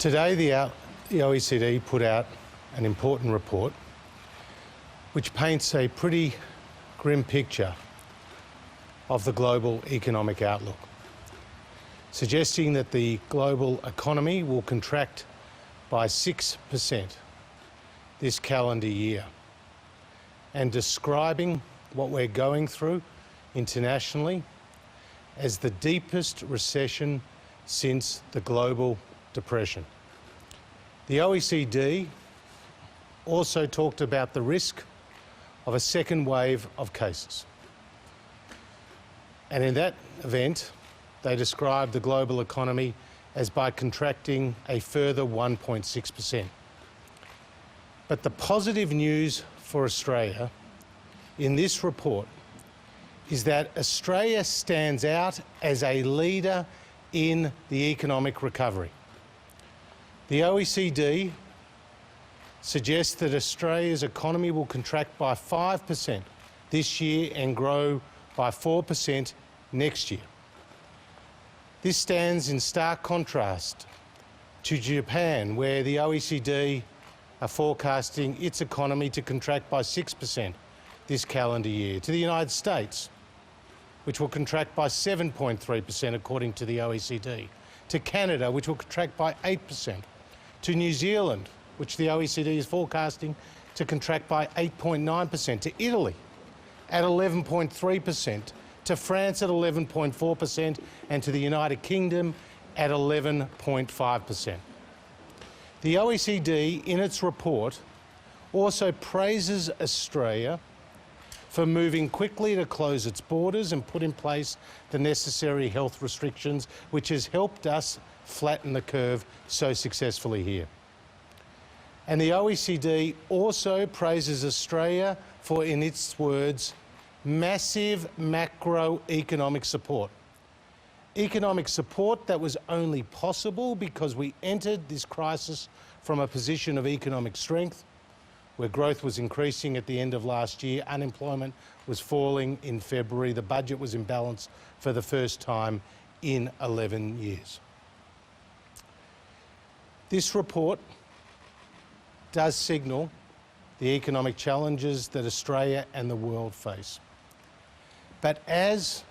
Today, the OECD put out an important report which paints a pretty grim picture of the global economic outlook, suggesting that the global economy will contract by 6% this calendar year, and describing what we're going through internationally as the deepest recession since the global depression. The OECD also talked about the risk of a second wave of cases. And in that event, they described the global economy as by contracting a further 1.6%. But the positive news for Australia in this report is that Australia stands out as a leader in the economic recovery. The OECD suggests that Australia's economy will contract by 5% this year and grow by 4% next year. This stands in stark contrast to Japan, where the OECD are forecasting its economy to contract by 6% this calendar year, to the United States, which will contract by 7.3% according to the OECD, to Canada, which will contract by 8%, to New Zealand, which the OECD is forecasting to contract by 8.9%, to Italy at 11.3%, to France at 11.4%, and to the United Kingdom at 11.5%. The OECD, in its report, also praises Australia for moving quickly to close its borders and put in place the necessary health restrictions, which has helped us flatten the curve so successfully here. And the OECD also praises Australia for, in its words, massive macroeconomic support. Economic support that was only possible because we entered this crisis from a position of economic strength, where growth was increasing at the end of last year, unemployment was falling in February, the budget was in balance for the first time in 11 years. This report does signal the economic challenges that Australia and the world face. But as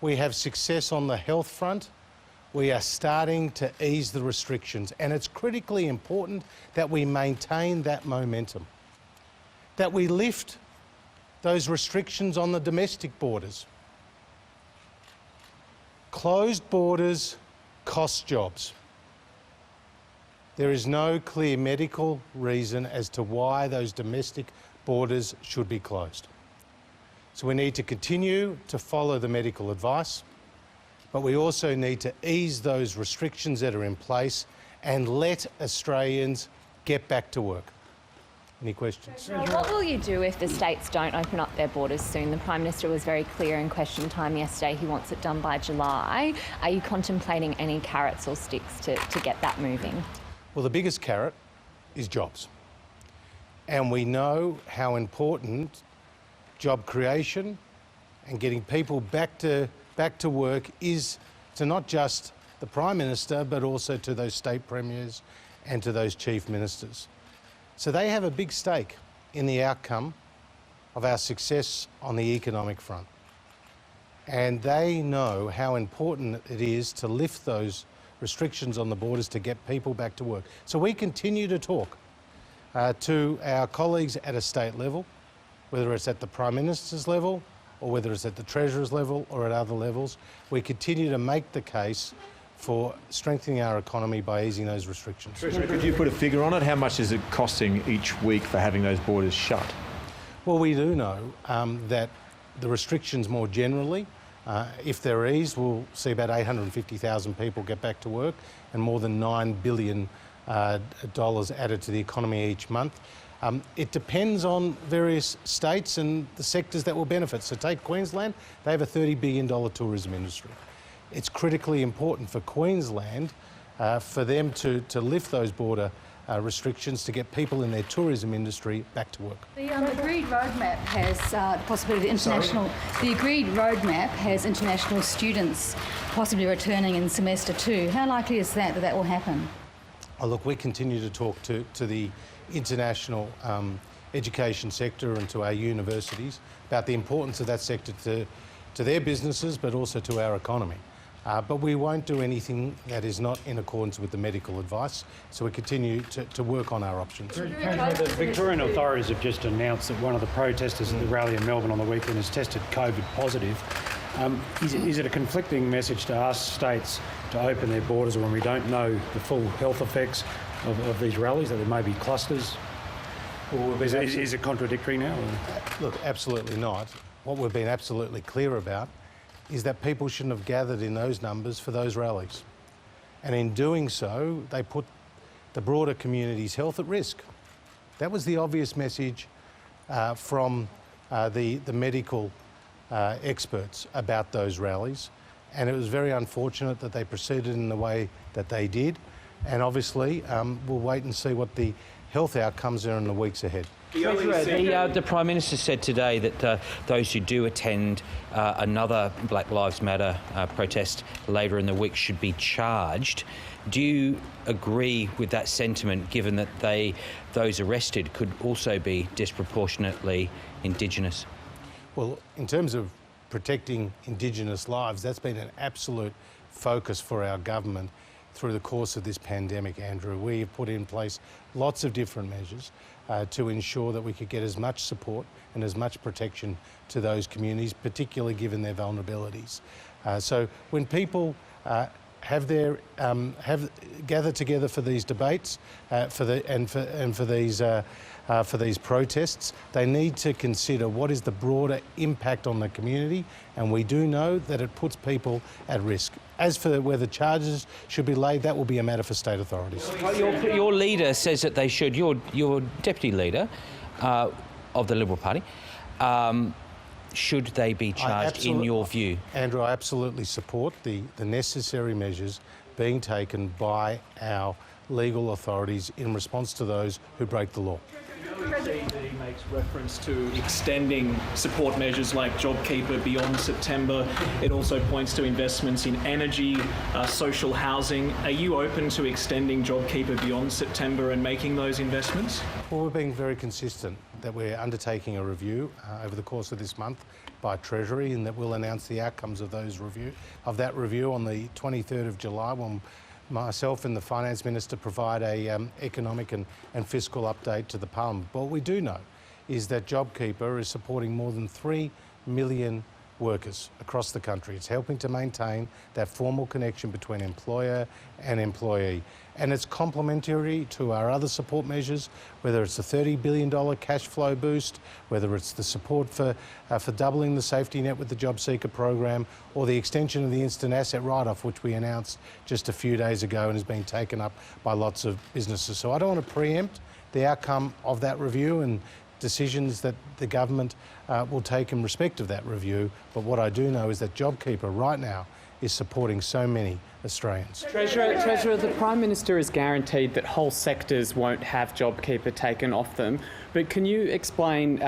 we have success on the health front, we are starting to ease the restrictions, and it's critically important that we maintain that momentum, that we lift those restrictions on the domestic borders. Closed borders cost jobs. There is no clear medical reason as to why those domestic borders should be closed. So we need to continue to follow the medical advice, but we also need to ease those restrictions that are in place and let Australians get back to work. Any questions? What will you do if the states don't open up their borders soon? The Prime Minister was very clear in question time yesterday. He wants it done by July. Are you contemplating any carrots or sticks to get that moving? Well, the biggest carrot is jobs. And we know how important job creation and getting people back to work is to not just the Prime Minister, but also to those state premiers and to those chief ministers. So they have a big stake in the outcome of our success on the economic front. And they know how important it is to lift those restrictions on the borders to get people back to work. So we continue to talk to our colleagues at a state level, whether it's at the Prime Minister's level or whether it's at the Treasurer's level or at other levels. We continue to make the case for strengthening our economy by easing those restrictions. Treasurer, could you put a figure on it? How much is it costing each week for having those borders shut? Well, we do know that the restrictions more generally, if they're eased, we'll see about 850,000 people get back to work and more than $9 billion added to the economy each month. It depends on various states and the sectors that will benefit. So take Queensland, they have a $30 billion tourism industry. It's critically important for Queensland for them to lift those border restrictions to get people in their tourism industry back to work. The agreed roadmap has the possibility of international. The agreed roadmap has international students possibly returning in semester 2. How likely is that will happen? Oh, look, we continue to talk to the international education sector and to our universities about the importance of that sector to their businesses, but also to our economy. But we won't do anything that is not in accordance with the medical advice, so we continue to work on our options. The Victorian authorities have just announced that one of the protesters at the rally in Melbourne on the weekend has tested COVID positive. Is it a conflicting message to ask states to open their borders when we don't know the full health effects of these rallies, that there may be clusters? Or is it contradictory now? Look, absolutely not. What we've been absolutely clear about is that people shouldn't have gathered in those numbers for those rallies. And in doing so, they put the broader community's health at risk. That was the obvious message from the medical experts about those rallies. And it was very unfortunate that they proceeded in the way that they did. And obviously, we'll wait and see what the health outcomes are in the weeks ahead. The Prime Minister said today that those who do attend another Black Lives Matter protest later in the week should be charged. Do you agree with that sentiment, given that those arrested could also be disproportionately Indigenous? Well, in terms of protecting Indigenous lives, that's been an absolute focus for our government through the course of this pandemic, Andrew. We have put in place lots of different measures to ensure that we could get as much support and as much protection to those communities, particularly given their vulnerabilities. So when people have gathered together for these debates for these protests, they need to consider what is the broader impact on the community, and we do know that it puts people at risk. As for whether charges should be laid, that will be a matter for state authorities. Your leader says that they should. Your deputy leader of the Liberal Party. Should they be charged in your view? Andrew, I absolutely support the necessary measures being taken by our legal authorities in response to those who break the law. OECD makes reference to extending support measures like JobKeeper beyond September. It also points to investments in energy, social housing. Are you open to extending JobKeeper beyond September and making those investments? Well, we're being very consistent that we're undertaking a review over the course of this month by Treasury, and that we'll announce the outcomes of that review on the 23rd of July, when myself and the Finance Minister provide a economic and fiscal update to the Parliament. But what we do know is that JobKeeper is supporting more than 3 million workers across the country. It's helping to maintain that formal connection between employer and employee. And it's complementary to our other support measures, whether it's the $30 billion cash flow boost, whether it's the support for doubling the safety net with the JobSeeker program, or the extension of the instant asset write-off, which we announced just a few days ago and has been taken up by lots of businesses. So I don't want to preempt the outcome of that review and decisions that the government will take in respect of that review. But what I do know is that JobKeeper right now is supporting so many Australians. Treasurer, the Prime Minister has guaranteed that whole sectors won't have JobKeeper taken off them. But can you explain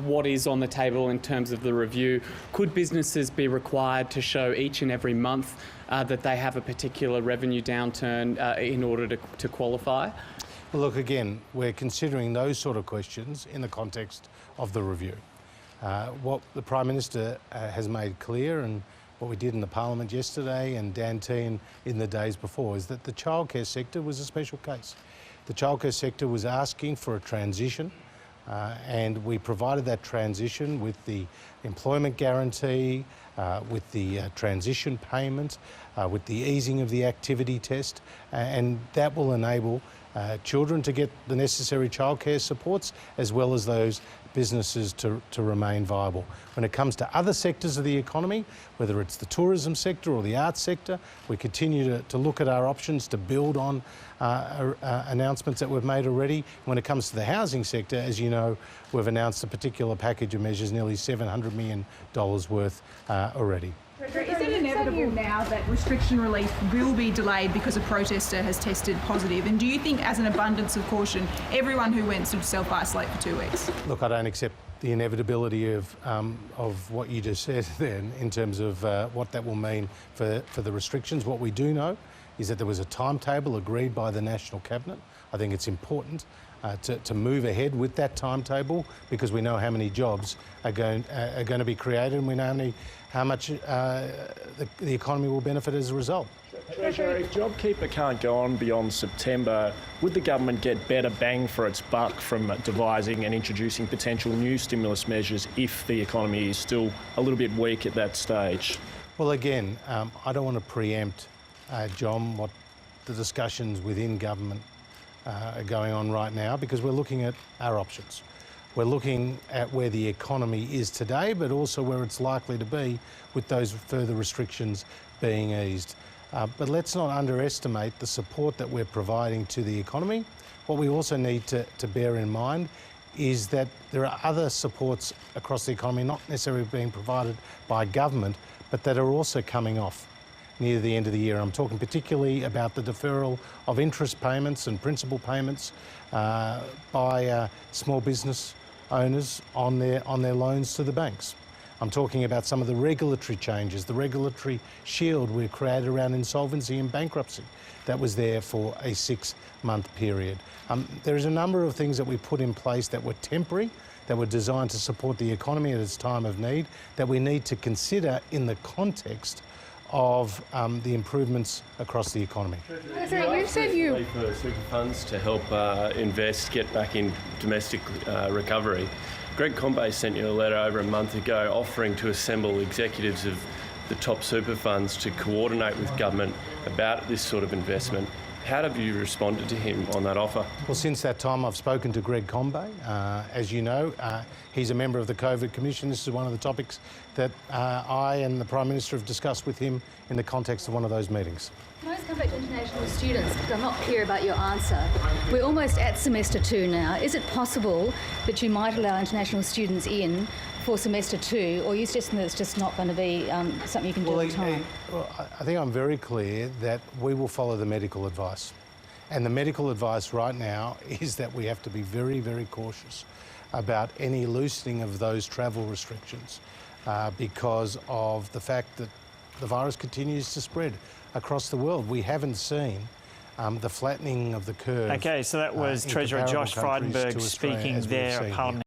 what is on the table in terms of the review? Could businesses be required to show each and every month that they have a particular revenue downturn in order to qualify? Well, look, again, we're considering those sort of questions in the context of the review. What the Prime Minister has made clear, and what we did in the Parliament yesterday and Dan Tehan in the days before, is that the childcare sector was a special case. The childcare sector was asking for a transition, and we provided that transition with the employment guarantee, with the transition payment, with the easing of the activity test, and that will enable children to get the necessary childcare supports, as well as those businesses to remain viable. When it comes to other sectors of the economy, whether it's the tourism sector or the arts sector, we continue to look at our options to build on announcements that we've made already. When it comes to the housing sector, as you know, we've announced a particular package of measures, nearly $700 million worth already. Is it inevitable now that restriction relief will be delayed because a protester has tested positive? And do you think, as an abundance of caution, everyone who went should self-isolate for 2 weeks? Look, I don't accept the inevitability of what you just said then in terms of what that will mean for the restrictions. What we do know is that there was a timetable agreed by the National Cabinet. I think it's important to move ahead with that timetable because we know how many jobs are going to be created, and we know how much the economy will benefit as a result. Treasurer, if JobKeeper can't go on beyond September, would the government get better bang for its buck from devising and introducing potential new stimulus measures if the economy is still a little bit weak at that stage? Well, again, I don't want to preempt, John, what the discussions within government are going on right now, because we're looking at our options. We're looking at where the economy is today, but also where it's likely to be with those further restrictions being eased. But let's not underestimate the support that we're providing to the economy. What we also need to bear in mind is that there are other supports across the economy, not necessarily being provided by government, but that are also coming off near the end of the year. I'm talking particularly about the deferral of interest payments and principal payments by small business owners on their loans to the banks. I'm talking about some of the regulatory changes, the regulatory shield we created around insolvency and bankruptcy that was there for a 6-month period. There is a number of things that we put in place that were temporary, that were designed to support the economy at its time of need, that we need to consider in the context of the improvements across the economy. We've said you for super funds to help invest, get back in domestic recovery. Greg Combay sent you a letter over a month ago offering to assemble executives of the top super funds to coordinate with government about this sort of investment. How have you responded to him on that offer? Well, since that time, I've spoken to Greg Combay. As you know, he's a member of the COVID Commission. This is one of the topics that I and the Prime Minister have discussed with him in the context of one of those meetings. Can I just come back to international students, because I'm not clear about your answer. We're almost at semester 2 now. Is it possible that you might allow international students in for semester 2, or are you suggesting that it's just not going to be something you can do at the time? I think I'm very clear that we will follow the medical advice. And the medical advice right now is that we have to be very, very cautious about any loosening of those travel restrictions because of the fact that the virus continues to spread across the world. We haven't seen the flattening of the curve. Okay, so that was Treasurer Josh Frydenberg speaking there at Parliament.